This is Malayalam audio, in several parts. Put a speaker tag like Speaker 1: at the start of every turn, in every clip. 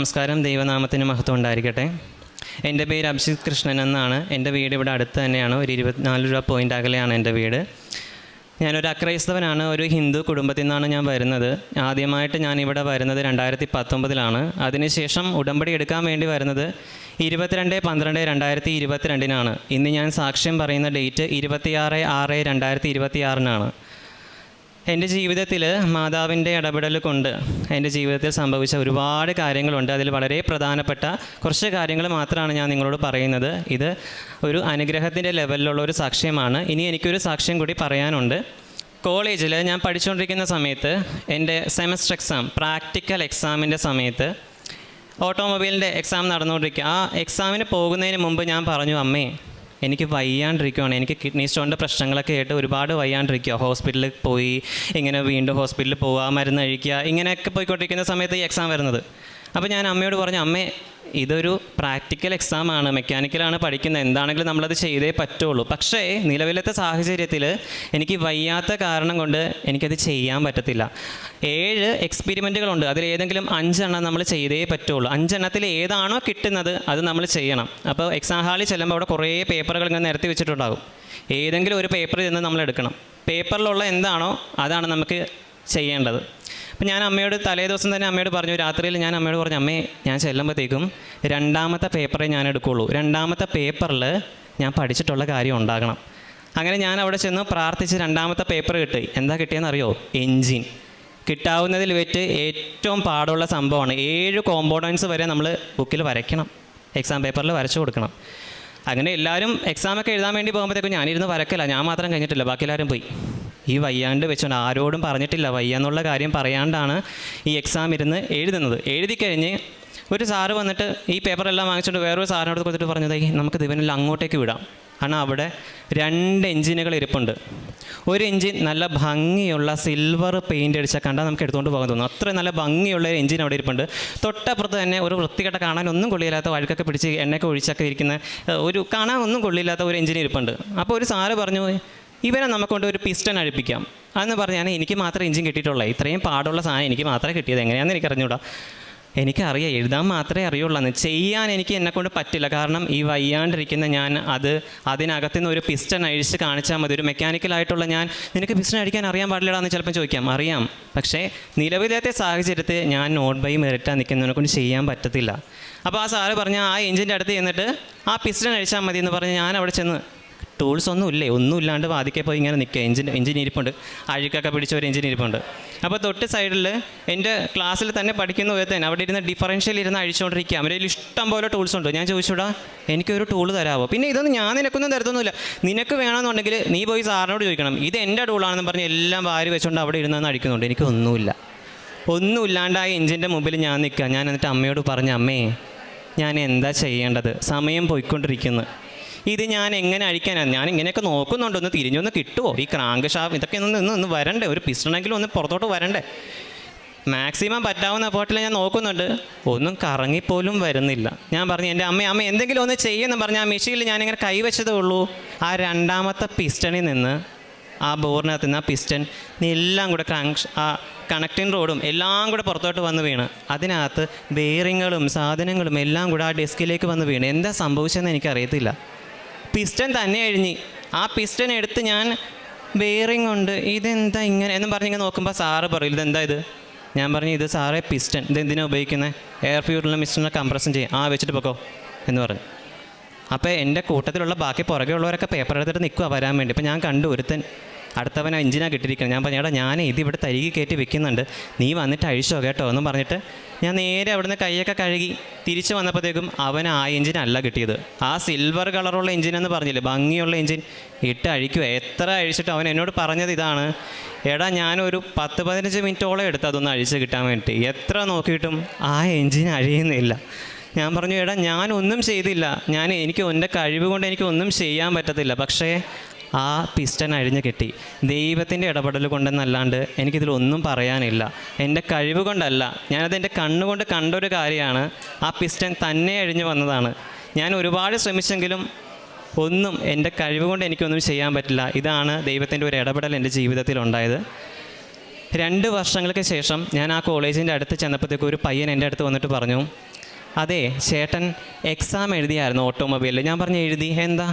Speaker 1: നമസ്കാരം. ദൈവനാമത്തിന് മഹത്വം ഉണ്ടായിരിക്കട്ടെ. എൻ്റെ പേര് അഭിജിത്ത് കൃഷ്ണൻ എന്നാണ്. എൻ്റെ വീട് ഇവിടെ അടുത്ത് തന്നെയാണ്. ഒരു 24 രൂപ പോയിൻ്റ് അകലെയാണ് എൻ്റെ വീട്. ഞാനൊരു അക്രൈസ്തവനാണ്. ഒരു ഹിന്ദു കുടുംബത്തിൽ നിന്നാണ് ഞാൻ വരുന്നത്. ആദ്യമായിട്ട് ഞാനിവിടെ വരുന്നത് 2019 അതിനുശേഷം ഉടമ്പടി എടുക്കാൻ വേണ്ടി വരുന്നത് 22/12/2022 ഇന്ന് ഞാൻ സാക്ഷ്യം പറയുന്ന ഡേറ്റ് 26/6/2026 എൻ്റെ ജീവിതത്തിൽ മാതാവിൻ്റെ ഇടപെടൽ കൊണ്ട് എൻ്റെ ജീവിതത്തിൽ സംഭവിച്ച ഒരുപാട് കാര്യങ്ങളുണ്ട്. അതിൽ വളരെ പ്രധാനപ്പെട്ട കുറച്ച് കാര്യങ്ങൾ മാത്രമാണ് ഞാൻ നിങ്ങളോട് പറയുന്നത്. ഇത് ഒരു അനുഗ്രഹത്തിൻ്റെ ലെവലിലുള്ള ഒരു സാക്ഷ്യമാണ്. ഇനി എനിക്കൊരു സാക്ഷ്യം കൂടി പറയാനുണ്ട്. കോളേജിൽ ഞാൻ പഠിച്ചുകൊണ്ടിരിക്കുന്ന സമയത്ത് എൻ്റെ സെമസ്റ്റർ എക്സാം, പ്രാക്ടിക്കൽ എക്സാമിൻ്റെ സമയത്ത് ഓട്ടോമൊബൈലിൻ്റെ എക്സാം നടന്നുകൊണ്ടിരിക്കുക. ആ എക്സാമിന് പോകുന്നതിന് മുമ്പ് ഞാൻ പറഞ്ഞു, അമ്മേ എനിക്ക് വയ്യാണ്ടിരിക്കുകയാണ്, എനിക്ക് കിഡ്നി സ്റ്റോണിൻ്റെ പ്രശ്നങ്ങളൊക്കെ ആയിട്ട് ഒരുപാട് വയ്യാണ്ടിരിക്കുക. ഹോസ്പിറ്റലിൽ പോയി ഇങ്ങനെ വീണ്ടും ഹോസ്പിറ്റലിൽ പോവുക, മരുന്ന് കഴിക്കുക, ഇങ്ങനെയൊക്കെ പോയിക്കൊണ്ടിരിക്കുന്ന സമയത്ത് ഈ എക്സാം വരുന്നത്. അപ്പോൾ ഞാൻ അമ്മയോട് പറഞ്ഞു, അമ്മേ ഇതൊരു പ്രാക്ടിക്കൽ എക്സാമാണ്, മെക്കാനിക്കലാണ് പഠിക്കുന്നത്, എന്താണെങ്കിലും നമ്മളത് ചെയ്തേ പറ്റുള്ളൂ. പക്ഷേ നിലവിലത്തെ സാഹചര്യത്തിൽ എനിക്ക് വയ്യാത്ത കാരണം കൊണ്ട് എനിക്കത് ചെയ്യാൻ പറ്റത്തില്ല. 7 എക്സ്പെരിമെൻറ്റുകളുണ്ട്. അതിലേതെങ്കിലും 5 എണ്ണം നമ്മൾ ചെയ്തേ പറ്റുള്ളൂ. 5 എണ്ണത്തിൽ ഏതാണോ കിട്ടുന്നത് അത് നമ്മൾ ചെയ്യണം. അപ്പോൾ എക്സാം ഹാളിൽ ചെല്ലുമ്പോൾ അവിടെ കുറേ പേപ്പറുകൾ ഇങ്ങനെ നിരത്തി വെച്ചിട്ടുണ്ടാകും. ഏതെങ്കിലും ഒരു പേപ്പറിൽ നിന്ന് നമ്മൾ എടുക്കണം. പേപ്പറിലുള്ള എന്താണോ അതാണ് നമുക്ക് ചെയ്യേണ്ടത്. അപ്പോൾ ഞാൻ അമ്മയോട് തലേ ദിവസം തന്നെ അമ്മയോട് പറഞ്ഞു, രാത്രിയിൽ ഞാൻ അമ്മയോട് പറഞ്ഞു, അമ്മേ ഞാൻ ചെല്ലുമ്പോഴത്തേക്കും 2ാമത്തെ പേപ്പറേ ഞാൻ എടുക്കുകയുള്ളൂ, 2ാമത്തെ പേപ്പറിൽ ഞാൻ പഠിച്ചിട്ടുള്ള കാര്യം ഉണ്ടാകണം. അങ്ങനെ ഞാൻ അവിടെ ചെന്ന് പ്രാർത്ഥിച്ച് 2ാമത്തെ പേപ്പർ കിട്ടി. എന്താ കിട്ടിയെന്ന് അറിയോ? എൻജിൻ. കിട്ടാവുന്നതിൽ വെച്ച് ഏറ്റവും പാടുള്ള സംഭവമാണ്. 7 കോമ്പോണൻസ് വരെ നമ്മൾ ബുക്കിൽ വരയ്ക്കണം, എക്സാം പേപ്പറിൽ വരച്ചു കൊടുക്കണം. അങ്ങനെ എല്ലാവരും എക്സാമൊക്കെ എഴുതാൻ വേണ്ടി പോകുമ്പോഴത്തേക്കും ഞാനിരുന്ന് വരക്കില്ല, ഞാൻ മാത്രം കഴിഞ്ഞിട്ടില്ല, ബാക്കി എല്ലാവരും പോയി. ഈ വയ്യാണ്ട് വെച്ചുകൊണ്ട് ആരോടും പറഞ്ഞിട്ടില്ല, വയ്യാന്നുള്ള കാര്യം പറയാണ്ടാണ് ഈ എക്സാം ഇരുന്ന് എഴുതുന്നത്. എഴുതി കഴിഞ്ഞ് ഒരു സാറ് വന്നിട്ട് ഈ പേപ്പറെല്ലാം വാങ്ങിച്ചുകൊണ്ട് വേറൊരു സാറിനോട് കൊടുത്തിട്ട് പറഞ്ഞത്, നമുക്ക് ദിവനെല്ലാം അങ്ങോട്ടേക്ക് വിടാം. കാരണം അവിടെ 2 എഞ്ചിനുകൾ ഇരിപ്പുണ്ട്. ഒരു എഞ്ചിൻ നല്ല ഭംഗിയുള്ള സിൽവർ പെയിൻ്റ് അടിച്ചാൽ കണ്ടാൽ നമുക്ക് എടുത്തുകൊണ്ട് പോകാൻ തോന്നും. അത്ര നല്ല ഭംഗിയുള്ള ഒരു എഞ്ചിൻ അവിടെ ഇരിപ്പുണ്ട്. തൊട്ടപ്പുറത്ത് തന്നെ ഒരു വൃത്തികെട്ട കാണാൻ ഒന്നും കൊള്ളില്ലാത്ത, വഴുക്കൊക്കെ പിടിച്ച് എണ്ണയൊക്കെ ഒഴിച്ചൊക്കെ ഇരിക്കുന്ന ഒരു കാണാൻ ഒന്നും കൊള്ളില്ലാത്ത ഒരു എഞ്ചിൻ ഇരിപ്പുണ്ട്. അപ്പോൾ ഒരു സാറ് പറഞ്ഞു, ഇവനെ നമുക്കൊണ്ട് ഒരു പിസ്റ്റൺ അഴിപ്പിക്കാം. അതെന്ന് പറഞ്ഞാൽ എനിക്ക് മാത്രമേ എഞ്ചിൻ കിട്ടിയിട്ടുള്ളൂ, ഇത്രയും പാടുള്ള സാധനം എനിക്ക് മാത്രമേ കിട്ടിയത്. എങ്ങനെയാണെന്ന് എനിക്കറിഞ്ഞൂടാ. എനിക്കറിയാം, എഴുതാൻ മാത്രമേ അറിയുള്ളൂ, ചെയ്യാൻ എനിക്ക് എന്നെക്കൊണ്ട് പറ്റില്ല. കാരണം ഈ വയ്യാണ്ടിരിക്കുന്ന ഞാൻ അതിനകത്തു നിന്ന് ഒരു പിസ്റ്റൺ അഴിച്ച് കാണിച്ചാൽ മതി. ഒരു മെക്കാനിക്കലായിട്ടുള്ള ഞാൻ, നിനക്ക് പിസ്റ്റൺ അടിക്കാൻ അറിയാൻ പാടില്ലടാന്ന് ചിലപ്പോൾ ചോദിക്കാം. അറിയാം, പക്ഷേ നിലവിലത്തെ സാഹചര്യത്തിൽ ഞാൻ നോട്ട് ബൈ മെറിറ്റാൻ നിൽക്കുന്നതിനെ കൊണ്ട് ചെയ്യാൻ പറ്റത്തില്ല. അപ്പോൾ ആ സാറ് പറഞ്ഞാൽ ആ എഞ്ചിൻ്റെ അടുത്ത് ചെന്നിട്ട് ആ പിസ്റ്റൺ അഴിച്ചാൽ മതി എന്ന് പറഞ്ഞ് ഞാൻ അവിടെ ചെന്ന്, ടൂൾസ് ഒന്നും ഇല്ലാണ്ട് വാതിക്കെ പോയി ഇങ്ങനെ നിൽക്കുക. എഞ്ചിൻ ഇരിപ്പുണ്ട്, അഴുക്കൊക്കെ പിടിച്ച ഒരു എഞ്ചിൻ ഇരിപ്പുണ്ട്. അപ്പോൾ തൊട്ട് സൈഡിൽ എൻ്റെ ക്ലാസ്സിൽ തന്നെ പഠിക്കുന്ന ഒരു തന്നെ അവിടെ ഇരുന്ന് ഡിഫറൻഷ്യൽ ഇരുന്ന് അഴിച്ചുകൊണ്ടിരിക്കുക. അവരുടെ ഇഷ്ടം പോലെ ടൂൾസ് ഉണ്ട്. ഞാൻ ചോദിച്ചൂടാ, എനിക്കൊരു ടൂൾ തരാമോ? പിന്നെ ഇതൊന്നും ഞാൻ നിനക്കൊന്നും തരത്തൊന്നുമില്ല, നിനക്ക് വേണമെന്നുണ്ടെങ്കിൽ നീ പോയി സാറിനോട് ചോദിക്കണം, ഇത് എൻ്റെ ടൂളാണെന്ന് പറഞ്ഞ് എല്ലാം വാരി വെച്ചുകൊണ്ട് അവിടെ ഇരുന്ന് അഴിക്കുന്നുണ്ട്. ഒന്നുമില്ലാണ്ട് ആ എഞ്ചിൻ്റെ മുമ്പിൽ ഞാൻ നിൽക്കുക. ഞാൻ എന്നിട്ട് അമ്മയോട് പറഞ്ഞു, അമ്മേ ഞാൻ എന്താ ചെയ്യേണ്ടത്? സമയം പോയിക്കൊണ്ടിരിക്കുന്നു, ഇത് ഞാൻ എങ്ങനെ അഴിക്കാനാണ്? ഞാൻ ഇങ്ങനെയൊക്കെ നോക്കുന്നുണ്ട്, ഒന്ന് തിരിഞ്ഞൊന്ന് കിട്ടുമോ? ഈ ക്രാങ്ക് ഷാഫ് ഇതൊക്കെ ഒന്ന് വരണ്ടേ, ഒരു പിസ്റ്റണെങ്കിലും ഒന്ന് പുറത്തോട്ട് വരണ്ടേ? മാക്സിമം പറ്റാവുന്ന പോട്ടിൽ ഞാൻ നോക്കുന്നുണ്ട്, ഒന്നും കറങ്ങിപ്പോലും വരുന്നില്ല. ഞാൻ പറഞ്ഞു, എൻ്റെ അമ്മ എന്തെങ്കിലും ഒന്ന് ചെയ്യുമെന്ന് പറഞ്ഞ് ആ മെഷീനിൽ ഞാനിങ്ങനെ കൈവച്ചതേ ഉള്ളൂ. ആ 2ാമത്തെ പിസ്റ്റണിൽ നിന്ന്, ആ ബോറിനകത്ത് നിന്ന് ആ പിസ്റ്റൺ എല്ലാം കൂടെ ആ കണക്റ്റിംഗ് റോഡും എല്ലാം കൂടെ പുറത്തോട്ട് വന്ന് വീണ്, അതിനകത്ത് ബെയറിങ്ങുകളും സാധനങ്ങളും എല്ലാം കൂടെ ആ ഡെസ്കിലേക്ക് വന്ന് വീണ്. എന്താ സംഭവിച്ചതെന്ന് എനിക്കറിയത്തില്ല. പിസ്റ്റൺ തന്നെ അഴിഞ്ഞ്. ആ പിസ്റ്റൺ എടുത്ത് ഞാൻ, ബെയറിംഗ് ഉണ്ട്, ഇതെന്താ ഇങ്ങനെ എന്നും പറഞ്ഞിങ്ങനെ നോക്കുമ്പോൾ സാറ് പറയും, ഇതെന്താ ഇത്? ഞാൻ പറഞ്ഞു, ഇത് സാറേ പിസ്റ്റൺ, ഇതെന്തിനാണ് ഉപയോഗിക്കുന്നത്? എയർ ഫ്യൂറിലെ മിസ്റ്ററിനെ കംപ്രഷൻ ചെയ്യും, വെച്ചിട്ട് പൊക്കോ എന്ന് പറഞ്ഞു. അപ്പോൾ എൻ്റെ കൂട്ടത്തിലുള്ള ബാക്കി പുറകെ ഉള്ളവരൊക്കെ പേപ്പർ എടുത്തിട്ട് നിൽക്കുക വരാൻ വേണ്ടി. അപ്പോൾ ഞാൻ കണ്ടു, ഒരുത്തൻ അടുത്തവൻ എഞ്ചിനാണ് കിട്ടിയിരിക്കുന്നത്. ഞാൻ പറഞ്ഞു, എടാ ഞാൻ ഇതിവിടെ തരികി കയറ്റി വെക്കുന്നുണ്ട്, നീ വന്നിട്ട് അഴിച്ചോ കേട്ടോ എന്ന് പറഞ്ഞിട്ട് ഞാൻ നേരെ അവിടുന്ന് കൈയൊക്കെ കഴുകി തിരിച്ച് വന്നപ്പോഴത്തേക്കും അവൻ ആ എഞ്ചിനല്ല കിട്ടിയത്. ആ സിൽവർ കളറുള്ള എഞ്ചിനെന്ന് പറഞ്ഞില്ലേ, ഭംഗിയുള്ള എഞ്ചിൻ ഇട്ട് അഴിക്കുക. എത്ര അഴിച്ചിട്ട് അവൻ എന്നോട് പറഞ്ഞത് ഇതാണ്, എടാ ഞാനൊരു 10-15 മിനിറ്റോളം എടുത്ത് അതൊന്ന് അഴിച്ച് കിട്ടാൻ വേണ്ടി, എത്ര നോക്കിയിട്ടും ആ എഞ്ചിൻ അഴിയുന്നില്ല. ഞാൻ പറഞ്ഞു, എടാ ഞാനൊന്നും ചെയ്തില്ല, എനിക്ക് എൻ്റെ കഴിവ് കൊണ്ട് എനിക്കൊന്നും ചെയ്യാൻ പറ്റത്തില്ല, പക്ഷേ ആ പിസ്റ്റൺ അഴിഞ്ഞ് കിട്ടി. ദൈവത്തിൻ്റെ ഇടപെടൽ കൊണ്ടെന്നല്ലാണ്ട് എനിക്കിതിലൊന്നും പറയാനില്ല. എൻ്റെ കഴിവ് കൊണ്ടല്ല, ഞാനതെൻ്റെ കണ്ണുകൊണ്ട് കണ്ടൊരു കാര്യമാണ്. ആ പിസ്റ്റൺ തന്നെ അഴിഞ്ഞ് വന്നതാണ്. ഞാൻ ഒരുപാട് ശ്രമിച്ചെങ്കിലും ഒന്നും എൻ്റെ കഴിവ് കൊണ്ട് എനിക്കൊന്നും ചെയ്യാൻ പറ്റില്ല. ഇതാണ് ദൈവത്തിൻ്റെ ഒരു ഇടപെടൽ എൻ്റെ ജീവിതത്തിൽ ഉണ്ടായത്. 2 വർഷങ്ങൾക്ക് ശേഷം ഞാൻ ആ കോളേജിൻ്റെ അടുത്ത് ചെന്നപ്പോഴത്തേക്കും ഒരു പയ്യൻ എൻ്റെ അടുത്ത് വന്നിട്ട് പറഞ്ഞു, അതെ, ചേട്ടൻ എക്സാം എഴുതിയായിരുന്നു ഓട്ടോമൊബൈലിൽ. ഞാൻ പറഞ്ഞു എഴുതി. എന്താ?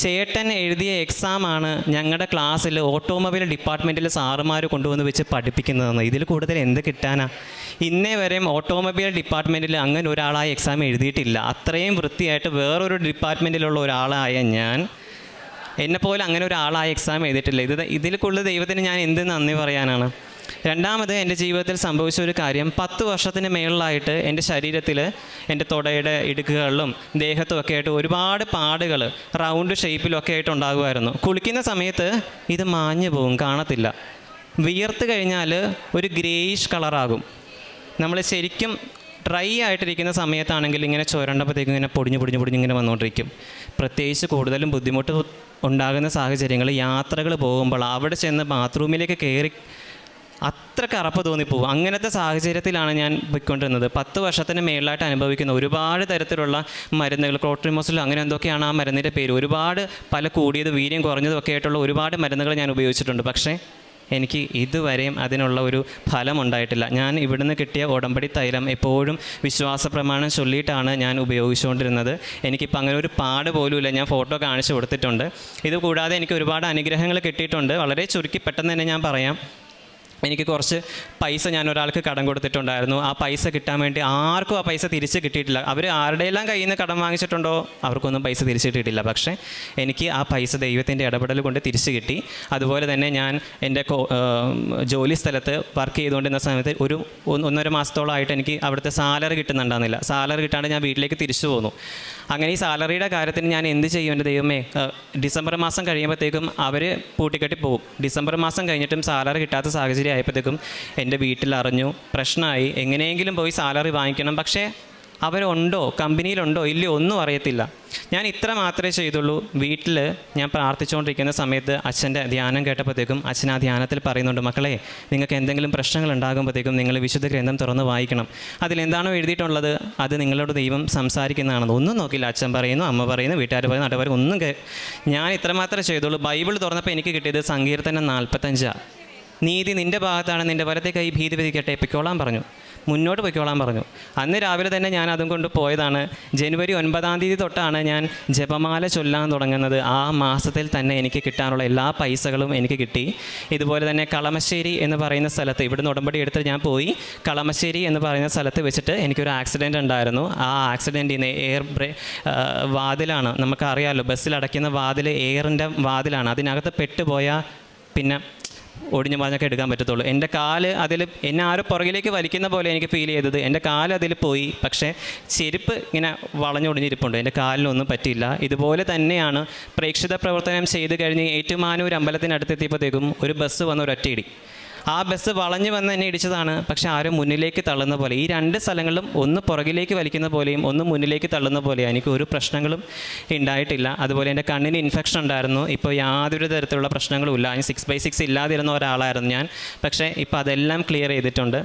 Speaker 1: ചേട്ടൻ എഴുതിയ എക്സാമാണ് ഞങ്ങളുടെ ക്ലാസ്സിൽ ഓട്ടോമൊബൈൽ ഡിപ്പാർട്ട്മെൻറ്റിൽ സാറുമാർ കൊണ്ടുവന്ന് വെച്ച് പഠിപ്പിക്കുന്നതെന്ന്. ഇതിൽ കൂടുതൽ എന്ത് കിട്ടാനാ? ഇന്നേ വരെയും ഓട്ടോമൊബൈൽ ഡിപ്പാർട്ട്മെൻറ്റിൽ അങ്ങനെ ഒരാളായ എക്സാം എഴുതിയിട്ടില്ല. അത്രയും വൃത്തിയായിട്ട് വേറൊരു ഡിപ്പാർട്ട്മെൻറ്റിലുള്ള ഒരാളായ ഞാൻ, എന്നെപ്പോലെ അങ്ങനെ ഒരാളായ എക്സാം എഴുതിയിട്ടില്ല. ഇതിൽ കൂടുതൽ ദൈവത്തിന് ഞാൻ എന്ത് നന്ദി പറയാനാണ്? രണ്ടാമത് എൻ്റെ ജീവിതത്തിൽ സംഭവിച്ച ഒരു കാര്യം, 10 വർഷത്തിന് മേളിലായിട്ട് എൻ്റെ ശരീരത്തിൽ, എൻ്റെ തുടയുടെ ഇടുക്കുകളിലും ദേഹത്തും ഒക്കെ ആയിട്ട് ഒരുപാട് പാടുകൾ റൗണ്ട് ഷേപ്പിലൊക്കെ ആയിട്ട് ഉണ്ടാകുമായിരുന്നു. കുളിക്കുന്ന സമയത്ത് ഇത് മാഞ്ഞു പോകും, കാണത്തില്ല. വിയർത്ത് കഴിഞ്ഞാൽ ഒരു ഗ്രേയിഷ് കളറാകും. നമ്മൾ ശരിക്കും ഡ്രൈ ആയിട്ടിരിക്കുന്ന സമയത്താണെങ്കിൽ ഇങ്ങനെ ചുരണ്ടപ്പോഴത്തേക്കും ഇങ്ങനെ പൊടിഞ്ഞ് ഇങ്ങനെ വന്നുകൊണ്ടിരിക്കും. പ്രത്യേകിച്ച് കൂടുതലും ബുദ്ധിമുട്ട് ഉണ്ടാകുന്ന സാഹചര്യങ്ങൾ, യാത്രകൾ പോകുമ്പോൾ അവിടെ ചെന്ന് ബാത്റൂമിലേക്ക് കയറി അത്ര കറപ്പ് തോന്നിപ്പോവും. അങ്ങനത്തെ സാഹചര്യത്തിലാണ് ഞാൻ പോയിക്കൊണ്ടിരുന്നത്. 10 വർഷത്തിന് മേളിലായിട്ട് അനുഭവിക്കുന്ന ഒരുപാട് തരത്തിലുള്ള മരുന്നുകൾ, ക്ലോട്രിമോസിൽ അങ്ങനെ എന്തൊക്കെയാണ് ആ മരുന്നിൻ്റെ പേര്, ഒരുപാട് പല കൂടിയത് വീര്യം കുറഞ്ഞതും ഒക്കെ ആയിട്ടുള്ള ഒരുപാട് മരുന്നുകൾ ഞാൻ ഉപയോഗിച്ചിട്ടുണ്ട്. പക്ഷേ എനിക്ക് ഇതുവരെയും അതിനുള്ള ഒരു ഫലം ഉണ്ടായിട്ടില്ല. ഞാൻ ഇവിടുന്ന് കിട്ടിയ ഉടമ്പടി തൈലം എപ്പോഴും വിശ്വാസ പ്രമാണം ചൊല്ലിയിട്ടാണ് ഞാൻ ഉപയോഗിച്ചുകൊണ്ടിരുന്നത്. എനിക്കിപ്പോൾ അങ്ങനെ ഒരു പാട് പോലുമില്ല. ഞാൻ ഫോട്ടോ കാണിച്ചു കൊടുത്തിട്ടുണ്ട്. ഇത് കൂടാതെ എനിക്ക് ഒരുപാട് അനുഗ്രഹങ്ങൾ കിട്ടിയിട്ടുണ്ട്. വളരെ ചുരുക്കി പെട്ടെന്ന് തന്നെ ഞാൻ പറയാം. എനിക്ക് കുറച്ച് പൈസ ഞാൻ ഒരാൾക്ക് കടം കൊടുത്തിട്ടുണ്ടായിരുന്നു. ആ പൈസ കിട്ടാൻ വേണ്ടി ആർക്കും ആ പൈസ തിരിച്ച് കിട്ടിയിട്ടില്ല. അവർ ആരുടെയെല്ലാം കയ്യിൽ നിന്ന് കടം വാങ്ങിച്ചിട്ടുണ്ടോ അവർക്കൊന്നും പൈസ തിരിച്ച് കിട്ടിയിട്ടില്ല. പക്ഷേ എനിക്ക് ആ പൈസ ദൈവത്തിൻ്റെ ഇടപെടൽ കൊണ്ട് തിരിച്ച് കിട്ടി. അതുപോലെ തന്നെ ഞാൻ എൻ്റെ ജോലി സ്ഥലത്ത് വർക്ക് ചെയ്തുകൊണ്ടിരുന്ന സമയത്ത് ഒരു 1.5 മാസത്തോളമായിട്ട് എനിക്ക് അവിടുത്തെ സാലറി കിട്ടുന്നുണ്ടായിരുന്നില്ല. സാലറി കിട്ടാണ്ട് ഞാൻ വീട്ടിലേക്ക് തിരിച്ചു പോന്നു. അങ്ങനെ ഈ സാലറിയുടെ കാര്യത്തിന് ഞാൻ എന്ത് ചെയ്യും? എൻ്റെ ദൈവമേ, ഡിസംബർ മാസം കഴിയുമ്പോഴത്തേക്കും അവർ പൂട്ടിക്കെട്ടി പോകും. ഡിസംബർ മാസം കഴിഞ്ഞിട്ടും സാലറി കിട്ടാത്ത സാഹചര്യം ആയപ്പോഴത്തേക്കും എൻ്റെ വീട്ടിൽ അറിഞ്ഞു, പ്രശ്നമായി. എങ്ങനെയെങ്കിലും പോയി സാലറി വാങ്ങിക്കണം. പക്ഷേ അവരുണ്ടോ, കമ്പനിയിലുണ്ടോ ഇല്ലയോ ഒന്നും അറിയത്തില്ല. ഞാൻ ഇത്ര മാത്രമേ ചെയ്തുള്ളൂ. വീട്ടിൽ ഞാൻ പ്രാർത്ഥിച്ചുകൊണ്ടിരിക്കുന്ന സമയത്ത് അച്ഛൻ്റെ ധ്യാനം കേട്ടപ്പോഴത്തേക്കും അച്ഛൻ ആ ധ്യാനത്തിൽ പറയുന്നുണ്ട്, മക്കളെ, നിങ്ങൾക്ക് എന്തെങ്കിലും പ്രശ്നങ്ങൾ ഉണ്ടാകുമ്പോഴത്തേക്കും നിങ്ങൾ വിശുദ്ധ ഗ്രന്ഥം തുറന്ന് വായിക്കണം. അതിലെന്താണോ എഴുതിയിട്ടുള്ളത് അത് നിങ്ങളോട് ദൈവം സംസാരിക്കുന്നതാണെന്ന്. ഒന്നും നോക്കില്ല. അച്ഛൻ പറയുന്നു, അമ്മ പറയുന്നു, വീട്ടുകാർ പറയുന്നു, നാട്ടുകാർ ഒന്നും ഞാൻ ഇത്ര മാത്രമേ ചെയ്തുള്ളൂ. ബൈബിൾ തുറന്നപ്പോൾ എനിക്ക് കിട്ടിയത് സങ്കീർത്തനം 45. നീതി നിൻ്റെ ഭാഗത്താണ്, നിൻ്റെ വലത്തെ കൈ ഭീതി വിധിക്കട്ടെ, പൊയ്ക്കോളാൻ പറഞ്ഞു, മുന്നോട്ട് പൊയ്ക്കോളാൻ പറഞ്ഞു. അന്ന് രാവിലെ തന്നെ ഞാൻ അതും കൊണ്ട് പോയതാണ്. ജനുവരി 9-ാം തീയതി തൊട്ടാണ് ഞാൻ ജപമാല ചൊല്ലാൻ തുടങ്ങുന്നത്. ആ മാസത്തിൽ തന്നെ എനിക്ക് കിട്ടാനുള്ള എല്ലാ പൈസകളും എനിക്ക് കിട്ടി. ഇതുപോലെ തന്നെ കളമശ്ശേരി എന്ന് പറയുന്ന സ്ഥലത്ത്, ഇവിടുന്ന് ഉടമ്പടി എടുത്ത് ഞാൻ പോയി കളമശ്ശേരി എന്ന് പറയുന്ന സ്ഥലത്ത് വെച്ചിട്ട് എനിക്കൊരു ആക്സിഡൻറ്റ് ഉണ്ടായിരുന്നു. ആ ആക്സിഡൻറ്റിൽ നിന്ന് എയർ വാതിലാണ്, നമുക്കറിയാമല്ലോ ബസ്സിൽ അടയ്ക്കുന്ന വാതിൽ എയറിൻ്റെ വാതിലാണ്. അതിനകത്ത് പെട്ടുപോയാൽ പിന്നെ ഒടിഞ്ഞു മാഞ്ഞൊക്കെ എടുക്കാൻ പറ്റത്തുള്ളൂ. എൻ്റെ കാല് അതിൽ, എന്നെ ആരും പുറകിലേക്ക് വലിക്കുന്ന പോലെ എനിക്ക് ഫീൽ ചെയ്തത്. എൻ്റെ കാല് അതിൽ പോയി. പക്ഷേ ചെരുപ്പ് ഇങ്ങനെ വളഞ്ഞൊടിഞ്ഞിരിപ്പുണ്ട്. എൻ്റെ കാലിനൊന്നും പറ്റിയില്ല. ഇതുപോലെ തന്നെയാണ് പ്രേക്ഷിത പ്രവർത്തനം ചെയ്ത് കഴിഞ്ഞ് ഏറ്റുമാനൂർ അമ്പലത്തിനടുത്തെത്തിയപ്പോഴത്തേക്കും ഒരു ബസ് വന്ന് ഒരൊറ്റയിടി. ആ ബസ് വളഞ്ഞു വന്ന് എന്നെ ഇടിച്ചതാണ്. പക്ഷെ ആരും മുന്നിലേക്ക് തള്ളുന്ന പോലെ, ഈ 2 സ്ഥലങ്ങളിലും ഒന്ന് പുറകിലേക്ക് വലിക്കുന്ന പോലെയും ഒന്ന് മുന്നിലേക്ക് തള്ളുന്ന പോലെയാണ്. എനിക്ക് ഒരു പ്രശ്നങ്ങളും ഉണ്ടായിട്ടില്ല. അതുപോലെ എൻ്റെ കണ്ണിന് ഇൻഫെക്ഷൻ ഉണ്ടായിരുന്നു. ഇപ്പോൾ യാതൊരു തരത്തിലുള്ള പ്രശ്നങ്ങളും ഇല്ല. 6/6 ഇല്ലാതിരുന്ന ഒരാളായിരുന്നു ഞാൻ. പക്ഷേ ഇപ്പോൾ അതെല്ലാം ക്ലിയർ ചെയ്തിട്ടുണ്ട്.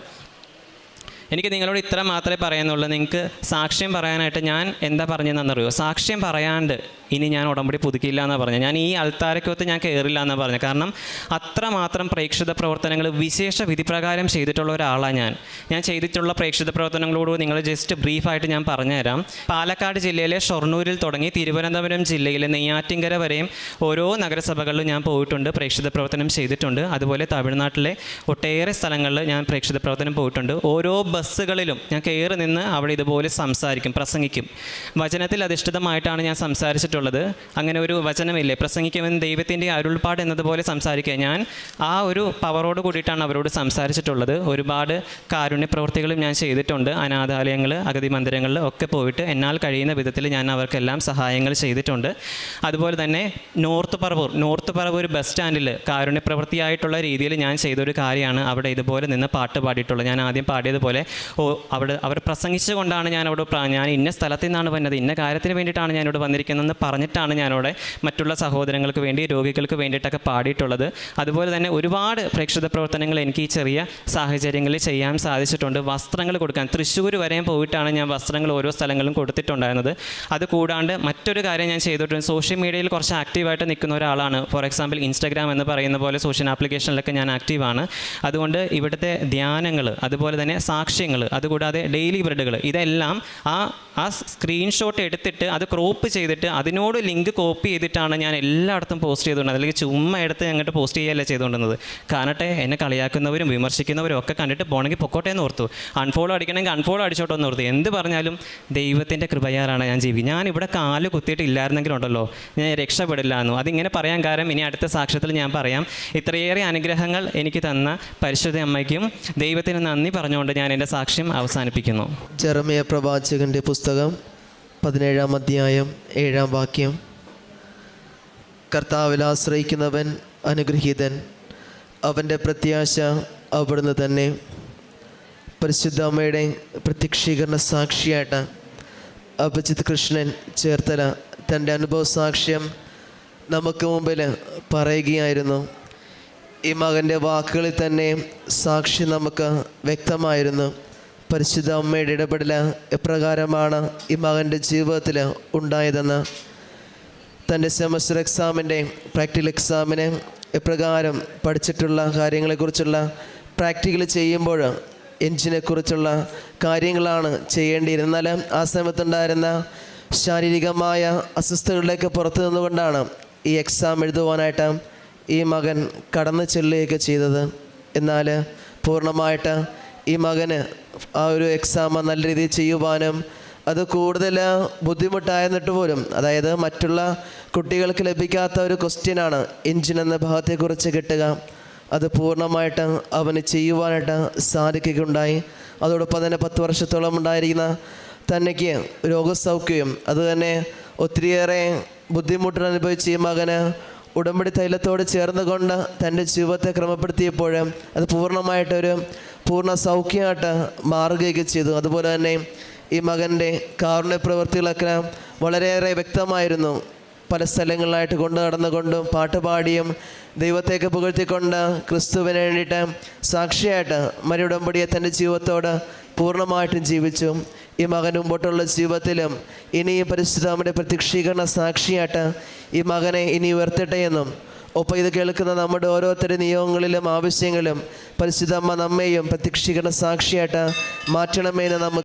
Speaker 1: എനിക്ക് നിങ്ങളോട് ഇത്ര മാത്രമേ പറയാനുള്ളൂ. നിങ്ങൾക്ക് സാക്ഷ്യം പറയാനായിട്ട് ഞാൻ എന്താ പറഞ്ഞതെന്നറിയോ? സാക്ഷ്യം പറയാണ്ട് ഇനി ഞാൻ ഉടമ്പടി പുതുക്കില്ല എന്നാണ് പറഞ്ഞത്. ഞാൻ ഈ അൾത്താരക്കകത്ത് ഞാൻ കയറില്ല എന്നാണ് പറഞ്ഞത്. കാരണം അത്രമാത്രം പ്രേക്ഷിത പ്രവർത്തനങ്ങൾ വിശേഷ വിധിപ്രകാരം ചെയ്തിട്ടുള്ള ഒരാളാണ് ഞാൻ ചെയ്തിട്ടുള്ള പ്രേക്ഷിത പ്രവർത്തനങ്ങളോട് നിങ്ങൾ ജസ്റ്റ് ബ്രീഫായിട്ട് ഞാൻ പറഞ്ഞുതരാം. പാലക്കാട് ജില്ലയിലെ ഷൊർണൂരിൽ തുടങ്ങി തിരുവനന്തപുരം ജില്ലയിലെ നെയ്യാറ്റിൻകര വരെയും ഓരോ നഗരസഭകളിലും ഞാൻ പോയിട്ടുണ്ട്, പ്രേക്ഷിത പ്രവർത്തനം ചെയ്തിട്ടുണ്ട്. അതുപോലെ തമിഴ്നാട്ടിലെ ഒട്ടേറെ സ്ഥലങ്ങളിൽ ഞാൻ പ്രേക്ഷിത പ്രവർത്തനം പോയിട്ടുണ്ട്. ഓരോ ബസ്സുകളിലും ഞാൻ കയറി നിന്ന് അവിടെ ഇതുപോലെ സംസാരിക്കും, പ്രസംഗിക്കും. വചനത്തിൽ അധിഷ്ഠിതമായിട്ടാണ് ഞാൻ സംസാരിച്ചിട്ടുള്ളത്. അങ്ങനെ ഒരു വചനമില്ലേ, പ്രസംഗിക്കുമെന്ന് ദൈവത്തിൻ്റെ അരുൾപ്പാട് എന്നതുപോലെ സംസാരിക്കുക. ഞാൻ ആ ഒരു പവറോട് കൂടിയിട്ടാണ് അവരോട് സംസാരിച്ചിട്ടുള്ളത്. ഒരുപാട് കാരുണ്യ പ്രവൃത്തികളും ഞാൻ ചെയ്തിട്ടുണ്ട്. അനാഥാലയങ്ങൾ, അഗതി മന്ദിരങ്ങളിൽ ഒക്കെ പോയിട്ട് എന്നാൽ കഴിയുന്ന വിധത്തിൽ ഞാൻ അവർക്കെല്ലാം സഹായങ്ങൾ ചെയ്തിട്ടുണ്ട്. അതുപോലെ തന്നെ നോർത്ത് പറവൂർ ബസ് സ്റ്റാൻഡിൽ കാരുണ്യ പ്രവൃത്തിയായിട്ടുള്ള രീതിയിൽ ഞാൻ ചെയ്തൊരു കാര്യമാണ്. അവിടെ ഇതുപോലെ നിന്ന് പാട്ട് പാടിയിട്ടുള്ളത്. ഞാൻ ആദ്യം പാടിയതുപോലെ അവർ പ്രസംഗിച്ചുകൊണ്ടാണ് ഞാൻ ഇന്ന സ്ഥലത്തു നിന്നാണ് വന്നത്, ഇന്ന കാര്യത്തിന് വേണ്ടിയിട്ടാണ് ഞാനിവിടെ വന്നിരിക്കുന്നതെന്ന് പറഞ്ഞിട്ടാണ് ഞാനിവിടെ മറ്റുള്ള സഹോദരങ്ങൾക്ക് വേണ്ടി, രോഗികൾക്ക് വേണ്ടിയിട്ടൊക്കെ പാടിയിട്ടുള്ളത്. അതുപോലെ തന്നെ ഒരുപാട് പ്രേക്ഷിത പ്രവർത്തനങ്ങൾ എനിക്ക് ഈ ചെറിയ സാഹചര്യങ്ങളിൽ ചെയ്യാൻ സാധിച്ചിട്ടുണ്ട്. വസ്ത്രങ്ങൾ കൊടുക്കാൻ തൃശ്ശൂർ വരെയും പോയിട്ടാണ് ഞാൻ വസ്ത്രങ്ങൾ ഓരോ സ്ഥലങ്ങളിലും കൊടുത്തിട്ടുണ്ടായിരുന്നത്. അത് കൂടാണ്ട് മറ്റൊരു കാര്യം ഞാൻ ചെയ്തിട്ടുണ്ട്. സോഷ്യൽ മീഡിയയിൽ കുറച്ച് ആക്റ്റീവായിട്ട് നിൽക്കുന്ന ഒരാളാണ്. ഫോർ എക്സാമ്പിൾ ഇൻസ്റ്റാഗ്രാം എന്ന് പറയുന്ന പോലെ സോഷ്യൽ ആപ്ലിക്കേഷനിലൊക്കെ ഞാൻ ആക്റ്റീവാണ്. അതുകൊണ്ട് ഇവിടുത്തെ ധ്യാനങ്ങൾ, അതുപോലെ തന്നെ സാക്ഷ്യങ്ങൾ, അതുകൂടാതെ ഡെയിലി ബ്രെഡുകൾ, ഇതെല്ലാം ആ സ്ക്രീൻഷോട്ട് എടുത്തിട്ട് അത് ക്രോപ്പ് ചെയ്തിട്ട് അതിനോട് ലിങ്ക് കോപ്പി ചെയ്തിട്ടാണ് ഞാൻ എല്ലായിടത്തും പോസ്റ്റ് ചെയ്തുകൊണ്ടത്. അല്ലെങ്കിൽ ചുമ്മാ എടുത്ത് അങ്ങോട്ട് പോസ്റ്റ് ചെയ്യുകയല്ല ചെയ്തുകൊണ്ടിരുന്നത്. കാണട്ടെ, എന്നെ കളിയാക്കുന്നവരും വിമർശിക്കുന്നവരും ഒക്കെ കണ്ടിട്ട് പോകണമെങ്കിൽ പൊക്കോട്ടെ എന്ന് ഓർത്തു. അൺഫോളോ അടിക്കണമെങ്കിൽ അൺഫോളോ അടിച്ചോട്ടെ എന്ന് ഓർത്തു. എന്ത് പറഞ്ഞാലും ദൈവത്തിൻ്റെ കൃപയാലാണ് ഞാൻ ജീവിക്കുന്നത്. ഞാൻ ഇവിടെ കാല് കുത്തിയിട്ട് ഇല്ലായിരുന്നെങ്കിലുണ്ടല്ലോ ഞാൻ രക്ഷപ്പെടില്ല എന്നു. അതിങ്ങനെ പറയാൻ കാരണം ഇനി അടുത്ത സാക്ഷ്യത്തിൽ ഞാൻ പറയാം. ഇത്രയേറെ അനുഗ്രഹങ്ങൾ എനിക്ക് തന്ന പരിശുദ്ധ അമ്മയ്ക്കും ദൈവത്തിന് നന്ദി പറഞ്ഞുകൊണ്ട് ഞാൻ എൻ്റെ സാക്ഷ്യം അവസാനിപ്പിക്കുന്നു.
Speaker 2: ജെറമ്യ പ്രവാചകൻ്റെ പുസ്തകം 17-ാം അധ്യായം 7-ാം വാക്യം. കർത്താവിൽ ആശ്രയിക്കുന്നവൻ അനുഗ്രഹീതൻ, അവൻ്റെ പ്രത്യാശ അവിടുന്ന് തന്നെ. പരിശുദ്ധ അമ്മയുടെ പ്രത്യക്ഷീകരണ സാക്ഷിയായിട്ട് അഭിജിത്ത് കൃഷ്ണൻ ചേർത്തല തൻ്റെ അനുഭവ സാക്ഷ്യം നമുക്ക് മുമ്പിൽ പറയുകയായിരുന്നു. ഈ മകൻ്റെ വാക്കുകളിൽ തന്നെ സാക്ഷി നമുക്ക് വ്യക്തമായിരുന്നു. പരിശുദ്ധ അമ്മയുടെ ഇടപെടൽ എപ്രകാരമാണ് ഈ മകൻ്റെ ജീവിതത്തിൽ ഉണ്ടായതെന്ന്. തൻ്റെ സെമസ്റ്റർ എക്സാമിൻ്റെ പ്രാക്ടിക്കൽ എക്സാമിന് എപ്രകാരം പഠിച്ചിട്ടുള്ള കാര്യങ്ങളെക്കുറിച്ചുള്ള പ്രാക്ടിക്കൽ ചെയ്യുമ്പോൾ എൻജിനെക്കുറിച്ചുള്ള കാര്യങ്ങളാണ് ചെയ്യേണ്ടിയിരുന്നാൽ ആ സമയത്തുണ്ടായിരുന്ന ശാരീരികമായ അസ്വസ്ഥതകളിലേക്ക് പുറത്തു നിന്നുകൊണ്ടാണ് ഈ എക്സാം എഴുതുവാനായിട്ട് ഈ മകൻ കടന്നു ചെല്ലുകയൊക്കെ ചെയ്തത്. എന്നാൽ പൂർണ്ണമായിട്ട് ഈ മകന് ആ ഒരു എക്സാം നല്ല രീതിയിൽ ചെയ്യുവാനും അത് കൂടുതൽ ബുദ്ധിമുട്ടായിരുന്നിട്ട് പോലും, അതായത് മറ്റുള്ള കുട്ടികൾക്ക് ലഭിക്കാത്ത ഒരു ക്വസ്റ്റ്യനാണ് എൻജിൻ എന്ന ഭാഗത്തെക്കുറിച്ച് കിട്ടുക. അത് പൂർണ്ണമായിട്ട് അവന് ചെയ്യുവാനായിട്ട് സാധിക്കുകയുണ്ടായി. അതോടൊപ്പം തന്നെ 10 വർഷത്തോളം ഉണ്ടായിരിക്കുന്ന തനിക്ക് രോഗസൗഖ്യവും അതുതന്നെ ഒത്തിരിയേറെ ബുദ്ധിമുട്ടുകൾ അനുഭവിച്ച ഈ മകന് ഉടമ്പടി തൈലത്തോട് ചേർന്നുകൊണ്ട് തൻ്റെ ജീവിതത്തെ ക്രമപ്പെടുത്തിയപ്പോൾ അത് പൂർണ്ണമായിട്ടൊരു പൂർണ്ണ സൗഖ്യമായിട്ട് മാറുകയൊക്കെ ചെയ്തു. അതുപോലെ തന്നെ ഈ മകൻ്റെ കാരുണ്യ പ്രവൃത്തികളൊക്കെ വളരെയേറെ വ്യക്തമായിരുന്നു. പല സ്ഥലങ്ങളിലായിട്ട് കൊണ്ടു നടന്നുകൊണ്ടും പാട്ടുപാടിയും ദൈവത്തേക്ക് പുകഴ്ത്തിക്കൊണ്ട് ക്രിസ്തുവിന് വേണ്ടിയിട്ട് സാക്ഷിയായിട്ട് മരുടമ്പടിയെ തൻ്റെ ജീവിതത്തോട് പൂർണ്ണമായിട്ടും ജീവിച്ചു. ഈ മകൻ മുമ്പോട്ടുള്ള ജീവിതത്തിലും ഇനിയും പരിശുദ്ധമ്മയുടെ പ്രത്യക്ഷീകരണ സാക്ഷിയായിട്ട് ഈ മകനെ ഇനി ഉയർത്തട്ടെ എന്നും, ഒപ്പം ഇത് കേൾക്കുന്ന നമ്മുടെ ഓരോരുത്തരുടെ നിയോഗങ്ങളിലും ആവശ്യങ്ങളും പരിശുദ്ധമ്മ നമ്മെയും പ്രത്യക്ഷീകരണ സാക്ഷിയായിട്ട് മാറ്റണമെന്ന് നമുക്ക്